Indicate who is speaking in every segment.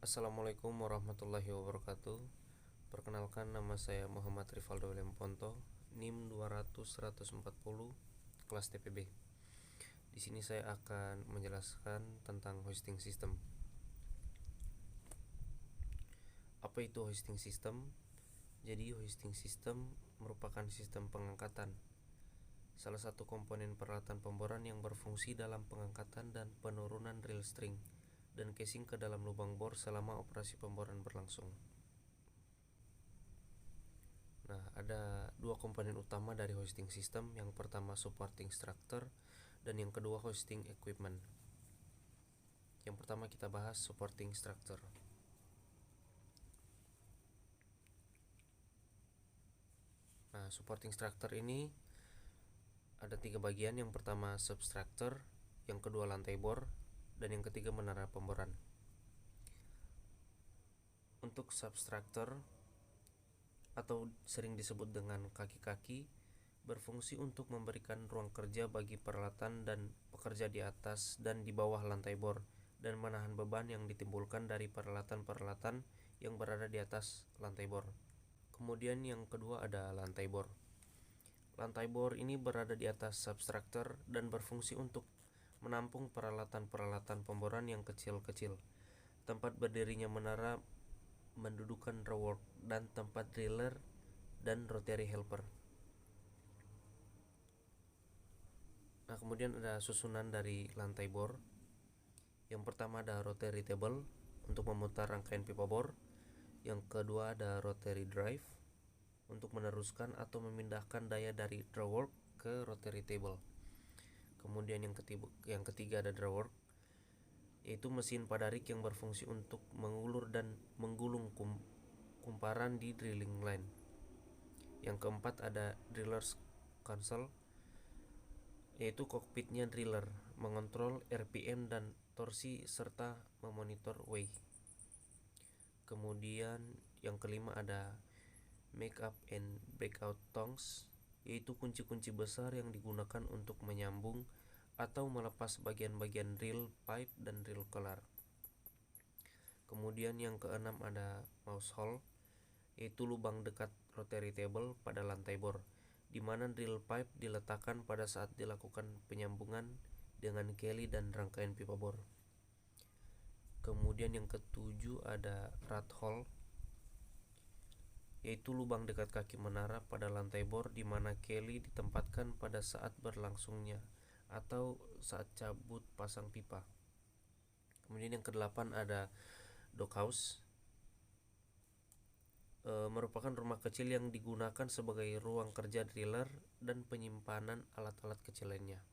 Speaker 1: Assalamualaikum warahmatullahi wabarakatuh. Perkenalkan, nama saya Muhammad Rivaldo William Ponto, NIM 200-140, kelas TPB. Di sini saya akan menjelaskan tentang hosting system. Apa itu hosting system? Jadi hosting system merupakan sistem pengangkatan, salah satu komponen peralatan pemboran yang berfungsi dalam pengangkatan dan penurunan reel string dan casing ke dalam lubang bor selama operasi pemboran berlangsung. Nah, ada dua komponen utama dari hosting system. Yang pertama supporting structure dan yang kedua hosting equipment. Yang pertama kita bahas supporting structure. Nah, supporting structure ini ada tiga bagian. Yang pertama substructure, yang kedua lantai bor, dan yang ketiga menara pemboran. Untuk substructure atau sering disebut dengan kaki-kaki, berfungsi untuk memberikan ruang kerja bagi peralatan dan pekerja di atas dan di bawah lantai bor dan menahan beban yang ditimbulkan dari peralatan-peralatan yang berada di atas lantai bor. Kemudian yang kedua ada lantai bor. Lantai bor ini berada di atas substructure dan berfungsi untuk menampung peralatan-peralatan pemboran yang kecil-kecil. Tempat berdirinya menara mendudukan roadwork dan tempat driller dan rotary helper. Nah, kemudian ada susunan dari lantai bor. Yang pertama ada rotary table untuk memutar rangkaian pipa bor. Yang kedua ada rotary drive untuk meneruskan atau memindahkan daya dari drawwork ke rotary table. Kemudian yang ketiga ada drawwork, yaitu mesin padarik yang berfungsi untuk mengulur dan menggulung kumparan di drilling line. Yang keempat ada driller's console, yaitu kokpitnya driller, mengontrol RPM dan torsi serta memonitor weigh. Kemudian yang kelima ada make up and breakout tongs, yaitu kunci-kunci besar yang digunakan untuk menyambung atau melepas bagian-bagian drill pipe dan drill collar. Kemudian yang keenam ada mouse hole, yaitu lubang dekat rotary table pada lantai bor, di mana drill pipe diletakkan pada saat dilakukan penyambungan dengan keli dan rangkaian pipa bor. Kemudian yang ketujuh ada rat hole, yaitu lubang dekat kaki menara pada lantai bor di mana keli ditempatkan pada saat berlangsungnya atau saat cabut pasang pipa. Kemudian yang kedelapan ada doghouse, merupakan rumah kecil yang digunakan sebagai ruang kerja driller dan penyimpanan alat-alat kecil lainnya.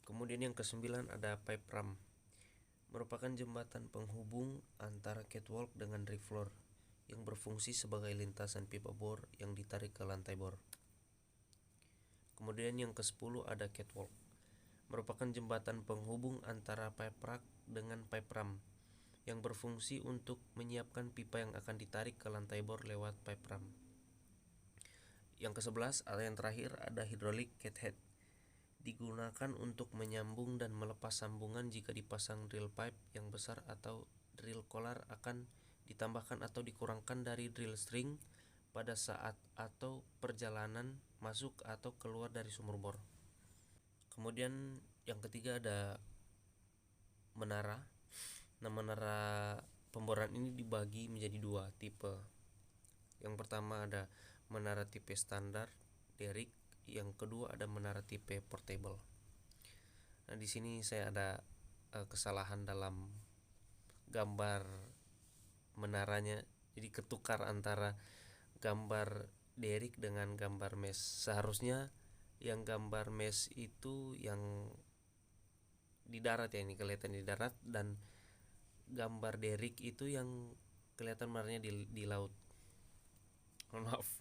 Speaker 1: Kemudian yang kesembilan ada pipe ram, merupakan jembatan penghubung antara catwalk dengan reef floor yang berfungsi sebagai lintasan pipa bor yang ditarik ke lantai bor. Kemudian yang ke-10 ada catwalk, merupakan jembatan penghubung antara pipe rack dengan pipe ram yang berfungsi untuk menyiapkan pipa yang akan ditarik ke lantai bor lewat pipe ram. Yang ke-11 ada yang terakhir ada hydraulic cathead, digunakan untuk menyambung dan melepas sambungan jika dipasang drill pipe yang besar atau drill collar akan ditambahkan atau dikurangkan dari drill string pada saat atau perjalanan masuk atau keluar dari sumur bor. Kemudian yang ketiga ada menara. Nah, menara pemboran ini dibagi menjadi dua tipe. Yang pertama ada menara tipe standar derrick, yang kedua ada menara tipe portable. Nah, di sini saya ada kesalahan dalam gambar menaranya, jadi ketukar antara gambar derrick dengan gambar mesh. Seharusnya yang gambar mesh itu yang di darat ya, ini kelihatan di darat, dan gambar derrick itu yang kelihatan menaranya di laut. Maaf.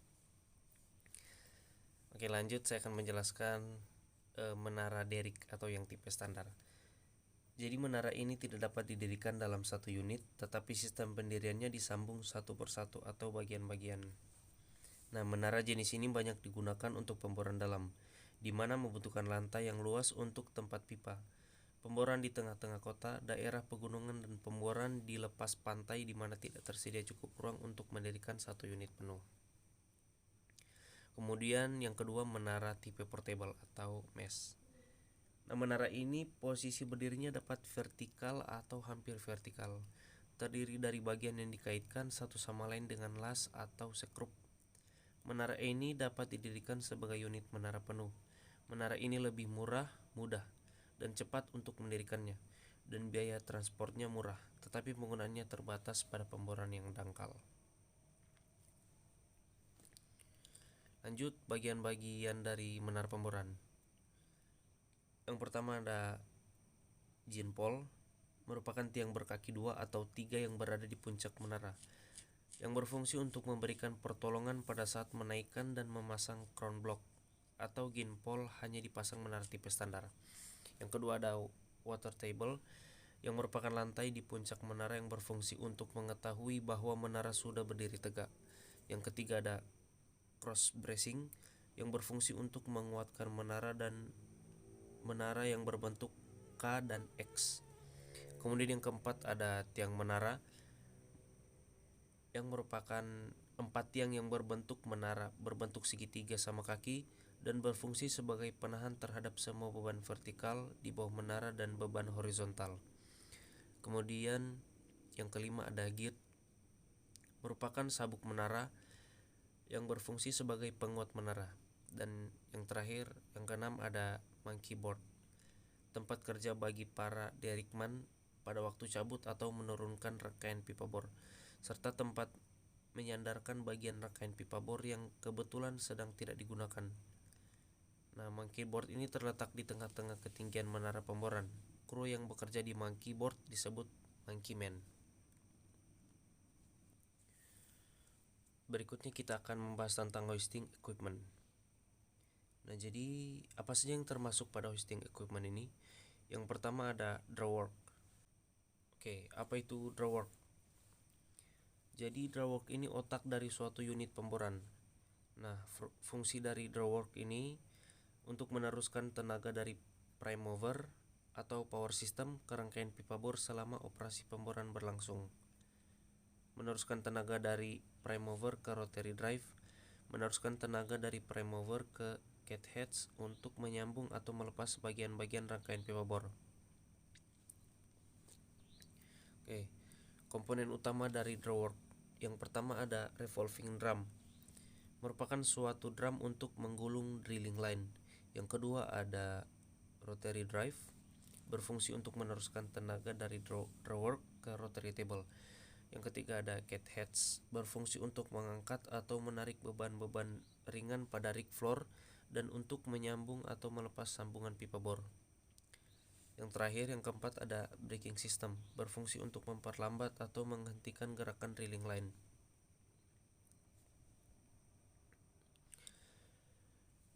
Speaker 1: Oke, lanjut saya akan menjelaskan menara derrick atau yang tipe standar. Jadi menara ini tidak dapat didirikan dalam satu unit, tetapi sistem pendiriannya disambung satu persatu atau bagian-bagian. Nah, menara jenis ini banyak digunakan untuk pemboran dalam, di mana membutuhkan lantai yang luas untuk tempat pipa. pemboran di tengah-tengah kota, daerah pegunungan, dan pemboran di lepas pantai di mana tidak tersedia cukup ruang untuk mendirikan satu unit penuh. Kemudian yang kedua, menara tipe portable atau mesh. Nah, menara ini posisi berdirinya dapat vertikal atau hampir vertikal, terdiri dari bagian yang dikaitkan satu sama lain dengan las atau sekrup. Menara ini dapat didirikan sebagai unit menara penuh. Menara ini lebih murah, mudah, dan cepat untuk mendirikannya, dan biaya transportnya murah, tetapi penggunaannya terbatas pada pemboran yang dangkal. Lanjut, bagian-bagian dari menara pemboran. Yang pertama ada jinpol, merupakan tiang berkaki 2 atau 3 yang berada di puncak menara, yang berfungsi untuk memberikan pertolongan pada saat menaikkan dan memasang crown block, atau ginpol hanya dipasang menara tipe standar. Yang kedua ada water table, yang merupakan lantai di puncak menara yang berfungsi untuk mengetahui bahwa menara sudah berdiri tegak. Yang ketiga ada cross bracing, yang berfungsi untuk menguatkan menara dan menara yang berbentuk K dan X. Kemudian yang keempat ada tiang menara, yang merupakan 4 tiang yang berbentuk menara, berbentuk segitiga sama kaki, dan berfungsi sebagai penahan terhadap semua beban vertikal di bawah menara dan beban horizontal. Kemudian yang kelima ada gate, merupakan sabuk menara yang berfungsi sebagai penguat menara. Dan yang terakhir, yang keenam ada monkey board, tempat kerja bagi para derrickman pada waktu cabut atau menurunkan rangkaian pipa bor, serta tempat menyandarkan bagian rangkaian pipa bor yang kebetulan sedang tidak digunakan. Nah, monkey board ini terletak di tengah-tengah ketinggian menara pemboran. Kru yang bekerja di monkey board disebut monkey man. Berikutnya kita akan membahas tentang hoisting equipment. Nah, jadi apa saja yang termasuk pada hoisting equipment ini? Yang pertama ada drawwork. Oke, apa itu drawwork? Jadi drawwork ini otak dari suatu unit pemboran. Nah, fungsi dari drawwork ini untuk meneruskan tenaga dari prime mover atau power system ke rangkaian pipa bor selama operasi pemboran berlangsung. Meneruskan tenaga dari prime mover ke rotary drive, meneruskan tenaga dari prime mover ke catheads untuk menyambung atau melepas bagian-bagian rangkaian pipa bor. Oke, komponen utama dari drawwork. Yang pertama ada revolving drum, merupakan suatu drum untuk menggulung drilling line. Yang kedua ada rotary drive, berfungsi untuk meneruskan tenaga dari drawwork ke rotary table. Yang ketiga ada catheads, berfungsi untuk mengangkat atau menarik beban-beban ringan pada rig floor dan untuk menyambung atau melepas sambungan pipa bor. Yang terakhir, yang keempat ada braking system, berfungsi untuk memperlambat atau menghentikan gerakan drilling line.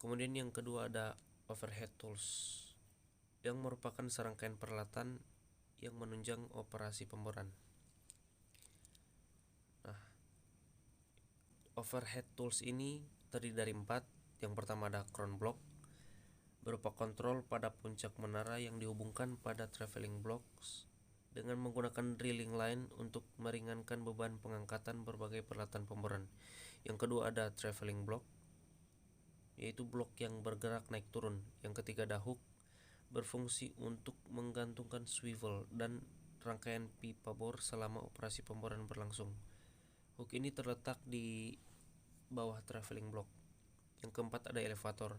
Speaker 1: Kemudian yang kedua ada overhead tools, yang merupakan serangkaian peralatan yang menunjang operasi pemboran. Nah, overhead tools ini terdiri dari 4. Yang pertama ada crown block, berupa kontrol pada puncak menara yang dihubungkan pada traveling blocks dengan menggunakan drilling line untuk meringankan beban pengangkatan berbagai peralatan pemboran. Yang kedua ada traveling block, yaitu blok yang bergerak naik turun. Yang ketiga ada hook, berfungsi untuk menggantungkan swivel dan rangkaian pipa bor selama operasi pemboran berlangsung. Hook ini terletak di bawah traveling block. Yang keempat ada elevator,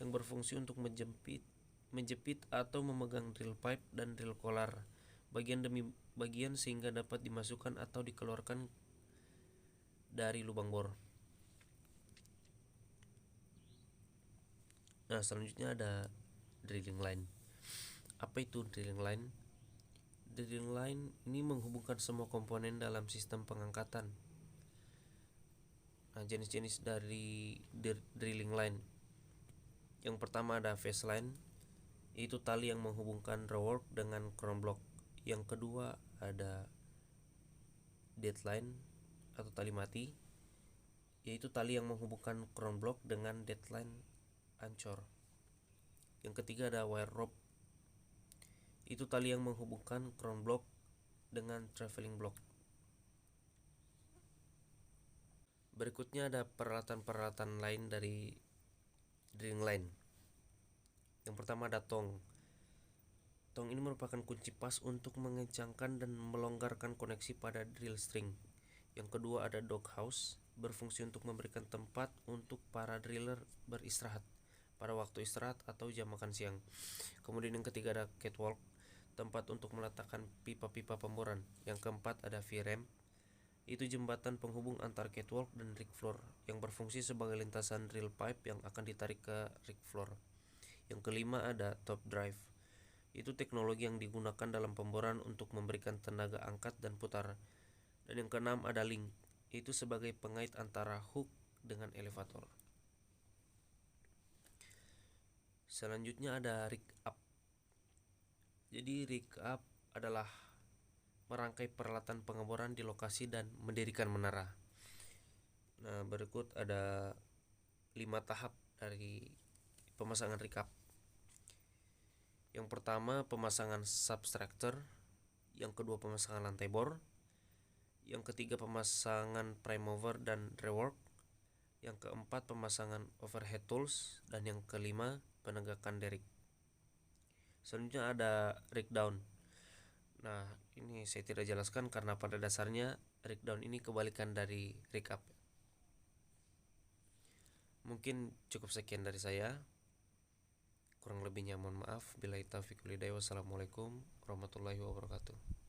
Speaker 1: yang berfungsi untuk menjepit atau memegang drill pipe dan drill collar bagian demi bagian sehingga dapat dimasukkan atau dikeluarkan dari lubang bor. Nah, selanjutnya ada drilling line. Apa itu drilling line? Drilling line ini menghubungkan semua komponen dalam sistem pengangkatan. Nah, jenis-jenis dari drilling line. Yang pertama ada phase line, yaitu tali yang menghubungkan drawwork dengan crown block. Yang kedua ada dead line atau tali mati, yaitu tali yang menghubungkan crown block dengan dead line ancor. Yang ketiga ada wire rope, Itu tali yang menghubungkan crown block dengan traveling block. Berikutnya ada peralatan-peralatan lain dari drilling line. Yang pertama ada tong. Tong ini merupakan kunci pas untuk mengencangkan dan melonggarkan koneksi pada drill string. Yang kedua ada doghouse, berfungsi untuk memberikan tempat untuk para driller beristirahat pada waktu istirahat atau jam makan siang. Kemudian yang ketiga ada catwalk, tempat untuk meletakkan pipa-pipa pemboran. Yang keempat ada V-ram, itu jembatan penghubung antar catwalk dan rig floor yang berfungsi sebagai lintasan drill pipe yang akan ditarik ke rig floor. Yang kelima ada top drive, itu teknologi yang digunakan dalam pemboran untuk memberikan tenaga angkat dan putar. Dan yang keenam ada link, itu sebagai pengait antara hook dengan elevator. Selanjutnya ada rig up. Jadi rig up adalah merangkai peralatan pengeboran di lokasi dan mendirikan menara. Nah, berikut ada 5 tahap dari pemasangan rig up. Yang pertama pemasangan substructure, yang kedua pemasangan lantai bor, yang ketiga pemasangan prime mover dan rework, yang keempat pemasangan overhead tools, dan yang kelima penegakan derrick. Selanjutnya ada rig down. Nah, ini saya tidak jelaskan karena pada dasarnya rig down ini kebalikan dari rig up. Mungkin cukup sekian dari saya. Kurang lebihnya mohon maaf. Billahi taufiq wal hidayah. Wassalamualaikum warahmatullahi wabarakatuh.